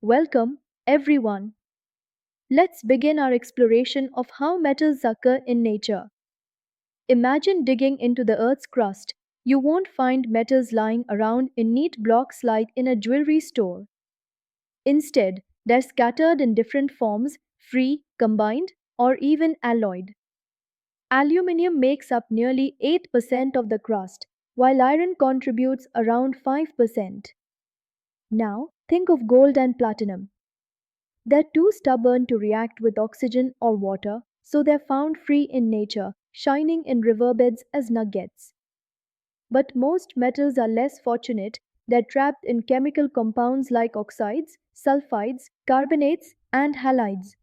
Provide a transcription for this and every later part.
Welcome, everyone. Let's begin our exploration of how metals occur in nature. Imagine digging into the Earth's crust. You won't find metals lying around in neat blocks like in a jewelry store. Instead, they're scattered in different forms, free, combined, or even alloyed. Aluminium makes up nearly 8% of the crust, while iron contributes around 5%. Now, think of gold and platinum. They're too stubborn to react with oxygen or water, so they're found free in nature, shining in riverbeds as nuggets. But most metals are less fortunate. They're trapped in chemical compounds like oxides, sulfides, carbonates, and halides.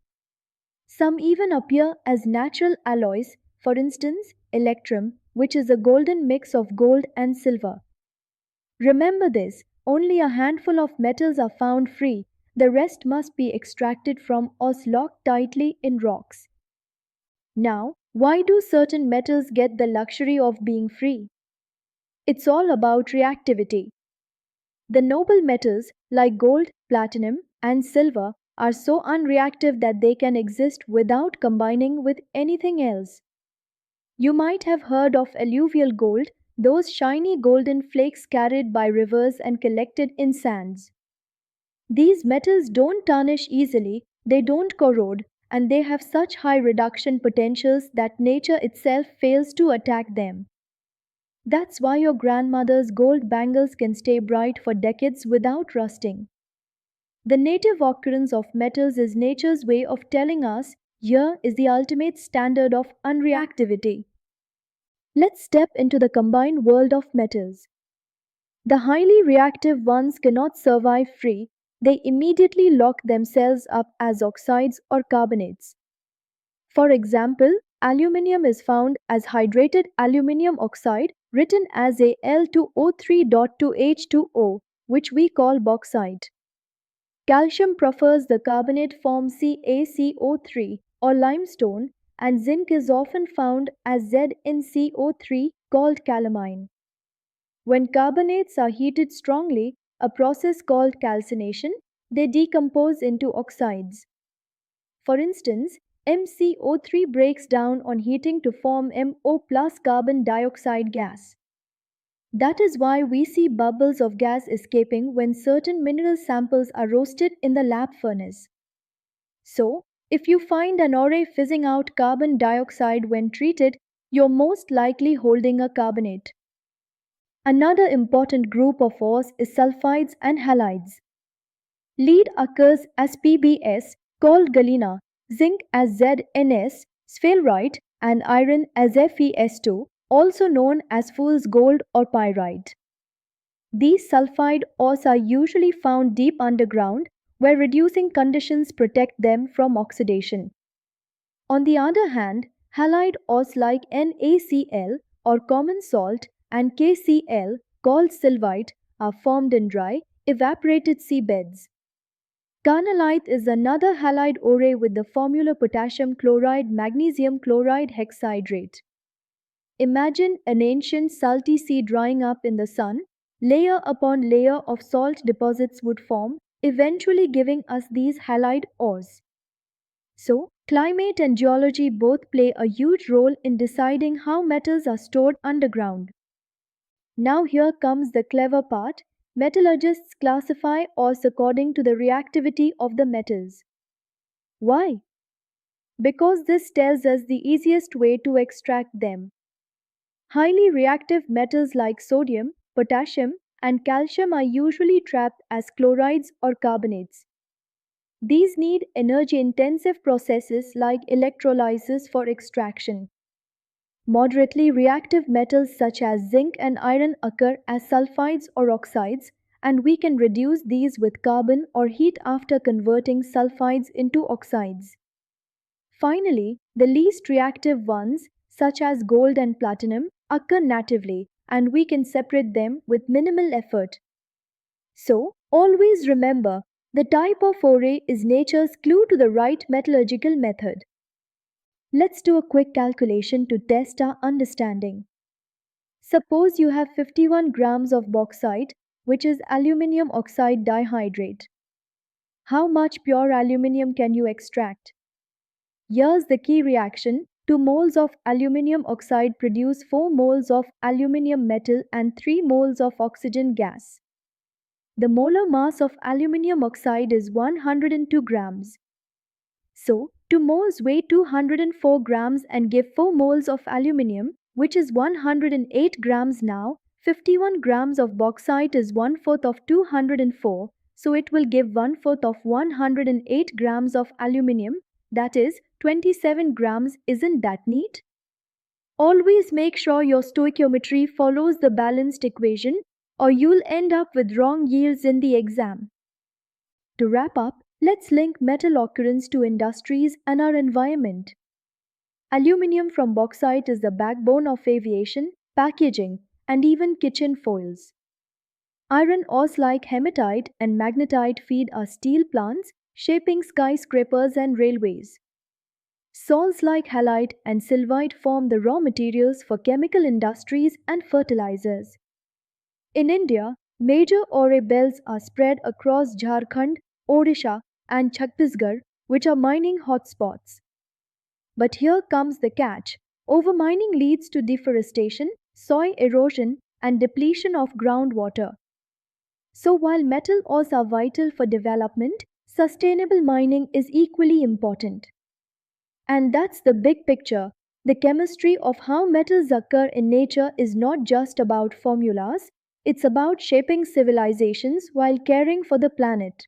Some even appear as natural alloys, for instance, electrum, which is a golden mix of gold and silver. Remember this, only a handful of metals are found free, the rest must be extracted from or locked tightly in rocks. Now, why do certain metals get the luxury of being free? It's all about reactivity. The noble metals like gold, platinum, and silver are so unreactive that they can exist without combining with anything else. You might have heard of alluvial gold, those shiny golden flakes carried by rivers and collected in sands. These metals don't tarnish easily, they don't corrode, and they have such high reduction potentials that nature itself fails to attack them. That's why your grandmother's gold bangles can stay bright for decades without rusting. The native occurrence of metals is nature's way of telling us here is the ultimate standard of unreactivity. Let's step into the combined world of metals. The highly reactive ones cannot survive free, they immediately lock themselves up as oxides or carbonates. For example, aluminium is found as hydrated aluminium oxide written as a L2O3.2H2O, which we call bauxite. Calcium prefers the carbonate form CaCO3 or limestone, and zinc is often found as ZnCO3 called calamine. When carbonates are heated strongly, a process called calcination, they decompose into oxides. For instance, MCO3 breaks down on heating to form MO plus carbon dioxide gas. That is why we see bubbles of gas escaping when certain mineral samples are roasted in the lab furnace. So, if you find an ore fizzing out carbon dioxide when treated, you're most likely holding a carbonate. Another important group of ores is sulfides and halides. Lead occurs as PbS, called galena, zinc as ZNS, sphalerite, and iron as FeS2, also known as fool's gold or pyrite. These sulfide ores are usually found deep underground, where reducing conditions protect them from oxidation. On the other hand, halide ores like NaCl or common salt and KCl, called sylvite, are formed in dry, evaporated seabeds. Carnallite is another halide ore with the formula potassium chloride magnesium chloride hexahydrate. Imagine an ancient salty sea drying up in the sun, layer upon layer of salt deposits would form, eventually giving us these halide ores. So, climate and geology both play a huge role in deciding how metals are stored underground. Now, here comes the clever part. Metallurgists classify ores according to the reactivity of the metals. Why? Because this tells us the easiest way to extract them. Highly reactive metals like sodium, potassium, and calcium are usually trapped as chlorides or carbonates. These need energy intensive processes like electrolysis for extraction. Moderately reactive metals such as zinc and iron occur as sulfides or oxides, and we can reduce these with carbon or heat after converting sulfides into oxides. Finally, the least reactive ones, such as gold and platinum, occur natively, and we can separate them with minimal effort. So, always remember the type of ore is nature's clue to the right metallurgical method. Let's do a quick calculation to test our understanding. Suppose you have 51 grams of bauxite, which is aluminium oxide dihydrate. How much pure aluminium can you extract? Here's the key reaction. 2 moles of aluminium oxide produce 4 moles of aluminium metal and 3 moles of oxygen gas. The molar mass of aluminium oxide is 102 grams. So, 2 moles weigh 204 grams and give 4 moles of aluminium, which is 108 grams now. 51 grams of bauxite is 1/4 of 204, so it will give 1/4 of 108 grams of aluminium, that is 27 grams. Isn't that neat? Always make sure your stoichiometry follows the balanced equation, or you'll end up with wrong yields in the exam. To wrap up, let's link metal occurrence to industries and our environment. Aluminium from bauxite is the backbone of aviation, packaging, and even kitchen foils. Iron ores like hematite and magnetite feed our steel plants, shaping skyscrapers and railways. Salts like halite and sylvite form the raw materials for chemical industries and fertilizers. In India, major ore belts are spread across Jharkhand, Odisha, and Chhattisgarh, which are mining hotspots. But here comes the catch. Overmining leads to deforestation, soil erosion, and depletion of groundwater. So while metal ores are vital for development, sustainable mining is equally important. And that's the big picture. The chemistry of how metals occur in nature is not just about formulas, it's about shaping civilizations while caring for the planet.